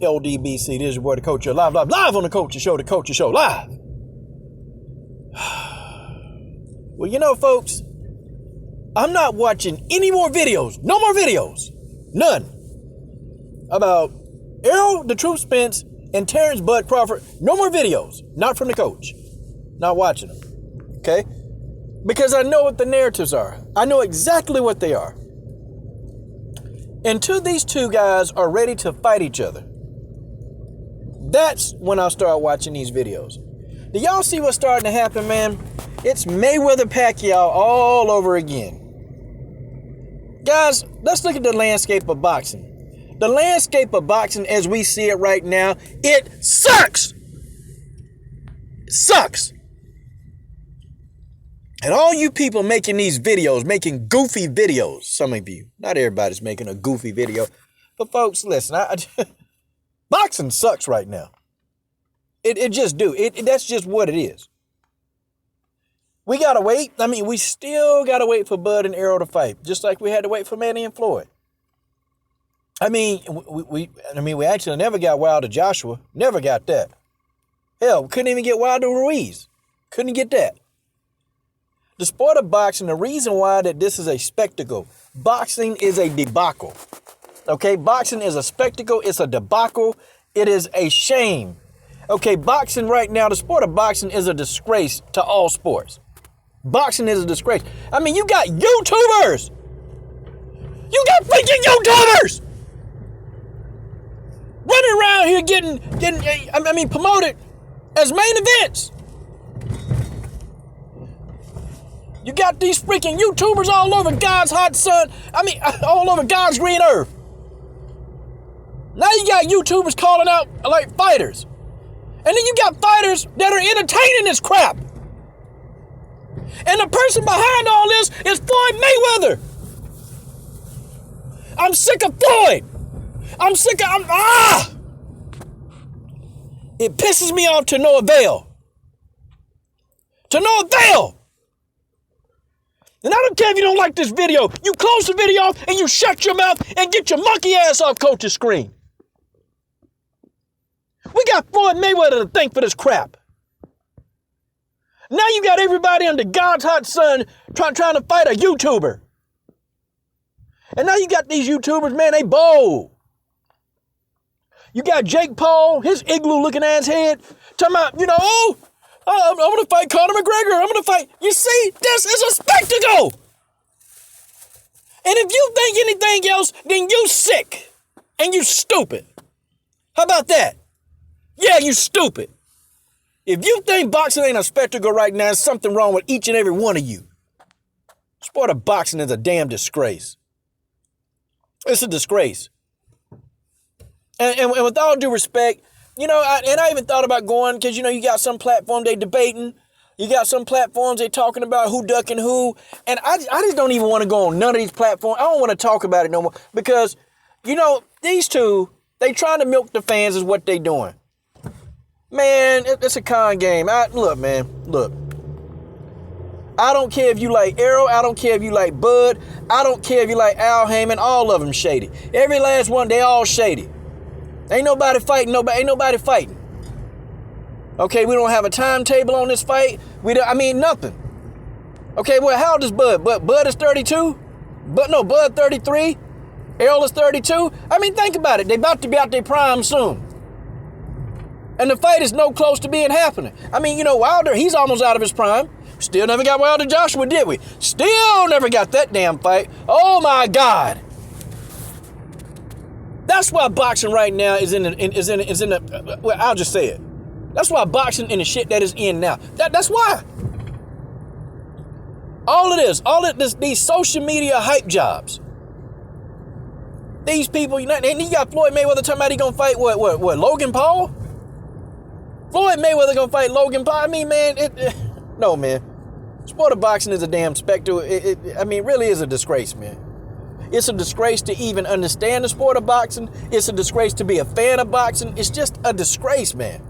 LDBC, this is your boy, the Culture Live on the Culture Show, live. Well, you know, folks, I'm not watching any more videos, no more videos, none, about Errol, the Truth Spence, and Terrence Bud Crawford. No more videos, not from the coach, not watching them, okay? Because I know what the narratives are. I know exactly what they are. Until these two guys are ready to fight each other, that's when I'll start watching these videos. Do y'all see what's starting to happen, man? It's Mayweather-Pacquiao all over again. Guys, let's look at the landscape of boxing. The landscape of boxing as we see it right now, it sucks. It sucks. And all you people making these videos, making goofy videos, some of you, not everybody's making a goofy video, but folks, listen, boxing sucks right now. It just do. That's just what it is. We got to wait. I mean, we still got to wait for Bud and Errol to fight, just like we had to wait for Manny and Floyd. I mean, we actually never got Wilder Joshua. Never got that. Hell, we couldn't even get Wilder Ruiz. Couldn't get that. The sport of boxing, the reason why that this is a spectacle, boxing is a debacle. Okay, boxing is a spectacle. It's a debacle. It is a shame. Okay, boxing right now, the sport of boxing is a disgrace to all sports. Boxing is a disgrace. I mean, you got YouTubers. You got freaking YouTubers running around here getting promoted as main events. You got these freaking YouTubers all over God's hot sun. All over God's green earth. Now you got YouTubers calling out like fighters. And then you got fighters that are entertaining this crap. And the person behind all this is Floyd Mayweather. I'm sick of Floyd. It pisses me off to no avail. To no avail. And I don't care if you don't like this video. You close the video off and you shut your mouth and get your monkey ass off Coach's screen. We got Floyd Mayweather to thank for this crap. Now you got everybody under God's hot sun trying to fight a YouTuber. And now you got these YouTubers, man, they bold. You got Jake Paul, his igloo looking ass head, talking about, I'm going to fight Conor McGregor. I'm going to fight. You see, this is a spectacle. And if you think anything else, then you sick and you stupid. How about that? Yeah, you stupid. If you think boxing ain't a spectacle right now, there's something wrong with each and every one of you. The sport of boxing is a damn disgrace. It's a disgrace. And with all due respect, I even thought about going because, you got some platform they debating. You got some platforms they talking about who ducking who. And I just don't even want to go on none of these platforms. I don't want to talk about it no more because, these two, they trying to milk the fans is what they doing. Man, it's a con game. Look. I don't care if you like Errol. I don't care if you like Bud. I don't care if you like Al Heyman. All of them shady. Every last one, they all shady. Ain't nobody fighting. Ain't nobody fighting. Okay, we don't have a timetable on this fight. Nothing. Okay, well, how old is Bud? Bud is 32? Bud 33. Errol is 32. Think about it. They about to be out their prime soon. And the fight is no close to being happening. Wilder, he's almost out of his prime. Still never got Wilder Joshua, did we? Still never got that damn fight. Oh my God. That's why boxing right now is in the well, I'll just say it. That's why boxing in the shit that is in now. That's why. All of this, these social media hype jobs. These people, and you got Floyd Mayweather talking about he gonna fight what, Logan Paul? Floyd Mayweather gonna fight Logan Paul? No, man. Sport of boxing is a damn spectacle. It really is a disgrace, man. It's a disgrace to even understand the sport of boxing. It's a disgrace to be a fan of boxing. It's just a disgrace, man.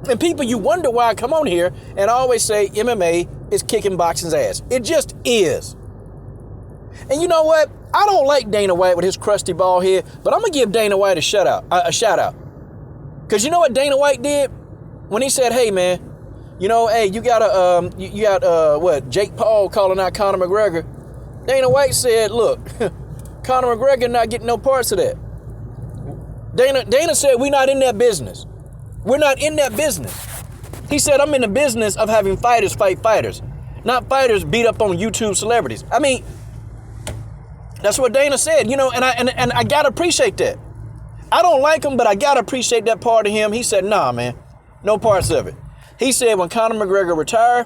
And people, you wonder why I come on here and I always say MMA is kicking boxing's ass. It just is. And you know what? I don't like Dana White with his crusty bald head, but I'm gonna give Dana White a shout out. Cause you know what Dana White did when he said, "Hey man, hey, you got what Jake Paul calling out Conor McGregor." Dana White said, "Look, Conor McGregor not getting no parts of that." Dana said, "We're not in that business. We're not in that business." He said, "I'm in the business of having fighters fight fighters, not fighters beat up on YouTube celebrities." I mean, that's what Dana said, and I gotta appreciate that. I don't like him, but I gotta appreciate that part of him. He said, "Nah, man, no parts of it." He said when Conor McGregor retire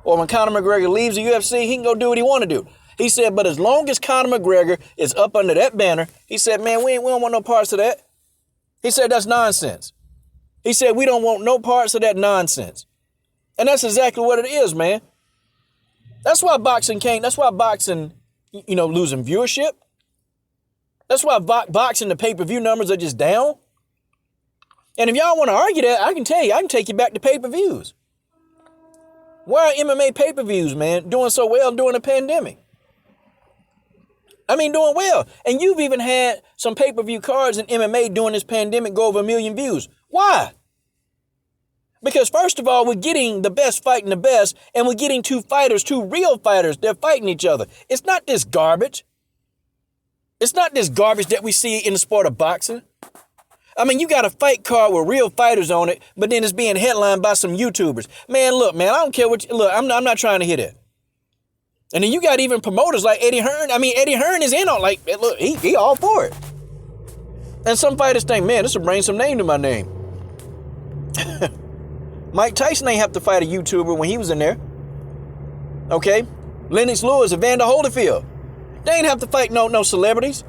or when Conor McGregor leaves the UFC, he can go do what he want to do. He said, but as long as Conor McGregor is up under that banner, he said, man, we don't want no parts of that. He said, that's nonsense. He said, we don't want no parts of that nonsense. And that's exactly what it is, man. That's why boxing losing viewership. That's why boxing, the pay-per-view numbers are just down. And if y'all want to argue that, I can tell you, I can take you back to pay-per-views. Why are MMA pay-per-views, man, doing so well during the pandemic? I mean, doing well. And you've even had some pay-per-view cards in MMA during this pandemic go over 1 million views. Why? Because first of all, we're getting the best fighting the best, and we're getting two real fighters. They're fighting each other. It's not this garbage. It's not this garbage that we see in the sport of boxing. I mean, you got a fight card with real fighters on it, but then it's being headlined by some YouTubers. Man, look, man, I don't care what I'm not trying to hear that. And then you got even promoters like Eddie Hearn. I mean, Eddie Hearn is in on, like, look, he all for it. And some fighters think, man, this will bring some name to my name. Mike Tyson ain't have to fight a YouTuber when he was in there. Okay? Lennox Lewis, Evander Holyfield. They ain't have to fight no celebrities.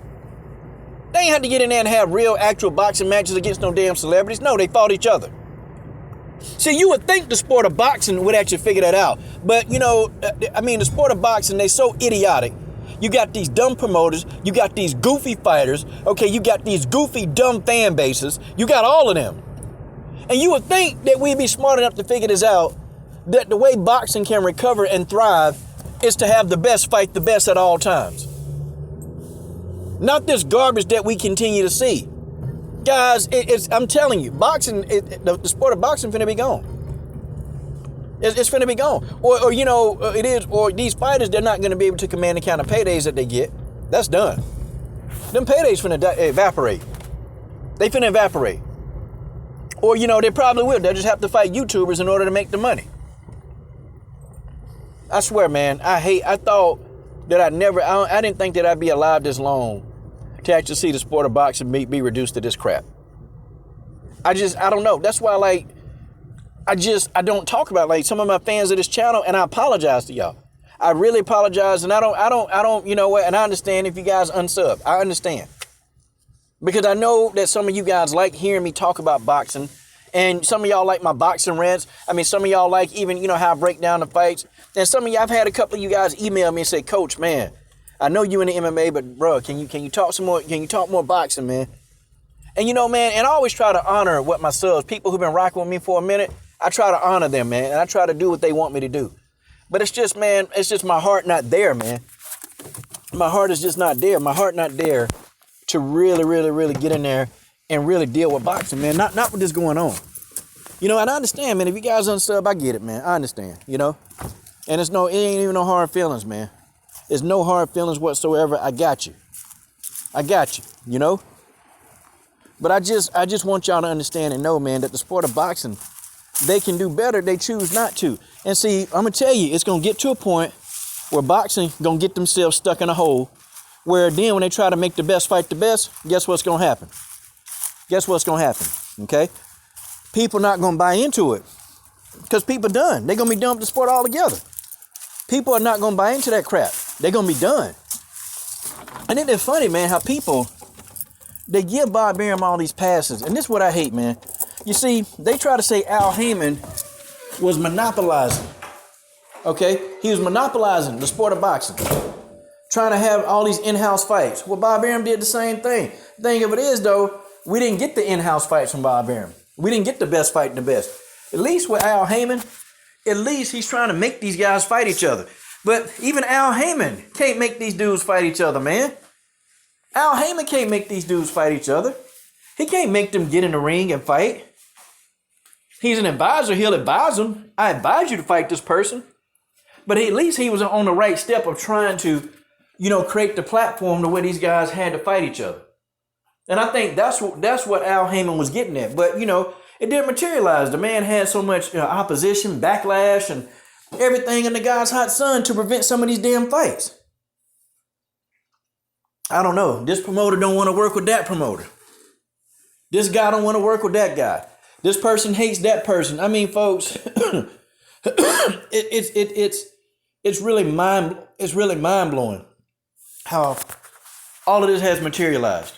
They ain't have to get in there and have real, actual boxing matches against no damn celebrities. No, they fought each other. See, you would think the sport of boxing would actually figure that out. But, the sport of boxing, they so idiotic. You got these dumb promoters. You got these goofy fighters. Okay, you got these goofy, dumb fan bases. You got all of them. And you would think that we'd be smart enough to figure this out, that the way boxing can recover and thrive is to have the best fight the best at all times. Not this garbage that we continue to see. Guys, I'm telling you, boxing, the sport of boxing finna be gone. It's finna be gone. Or these fighters, they're not gonna be able to command the kind of paydays that they get. That's done. Them paydays finna evaporate. They finna evaporate. Or, they probably will. They'll just have to fight YouTubers in order to make the money. I swear, man, I didn't think that I'd be alive this long to actually see the sport of boxing be reduced to this crap. I don't know. That's why, I don't talk about, some of my fans of this channel, and I apologize to y'all. I really apologize, and I don't, and I understand if you guys unsub. I understand. Because I know that some of you guys like hearing me talk about boxing, and some of y'all like my boxing rants. I mean, some of y'all like even, how I break down the fights. And some of y'all, I've had a couple of you guys email me and say, Coach, man, I know you in the MMA, but bro, can you talk some more? Can you talk more boxing, man? And man, and I always try to honor what my subs, people who've been rocking with me for a minute, I try to honor them, man, and I try to do what they want me to do. But it's just, man, my heart not there, man. My heart is just not there. My heart not there to really, really, really get in there and really deal with boxing, man. Not with this going on. And I understand, man. If you guys unsub, I get it, man. I understand, And it ain't even no hard feelings, man. There's no hard feelings whatsoever. I got you. But I just want y'all to understand and know, man, that the sport of boxing, they can do better. They choose not to. And see, I'm going to tell you, it's going to get to a point where boxing going to get themselves stuck in a hole where then when they try to make the best fight the best, guess what's going to happen? Okay? People not going to buy into it because people done. They're going to be done with the sport altogether. People are not going to buy into that crap. They're going to be done. And isn't it funny, man, how people, they give Bob Arum all these passes. And this is what I hate, man. You see, they try to say Al Heyman was monopolizing. Okay? He was monopolizing the sport of boxing. Trying to have all these in-house fights. Well, Bob Arum did the same thing. The thing of it is, though, we didn't get the in-house fights from Bob Arum. We didn't get the best fight and the best. At least with Al Heyman, at least he's trying to make these guys fight each other. But even Al Heyman can't make these dudes fight each other, man. Al Heyman can't make these dudes fight each other. He can't make them get in the ring and fight. He's an advisor. He'll advise them. I advise you to fight this person. But at least he was on the right step of trying to, create the platform to where these guys had to fight each other. And I think that's what Al Heyman was getting at. But, it didn't materialize. The man had so much opposition, backlash, and everything in the God's hot sun to prevent some of these damn fights. I don't know. This promoter don't want to work with that promoter. This guy don't want to work with that guy. This person hates that person. I mean, folks, it's really mind blowing how all of this has materialized.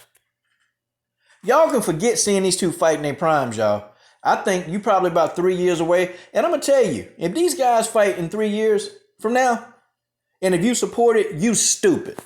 Y'all can forget seeing these two fight in their primes, y'all. I think you probably about 3 years away. And I'm going to tell you, if these guys fight in 3 years from now, and if you support it, you stupid.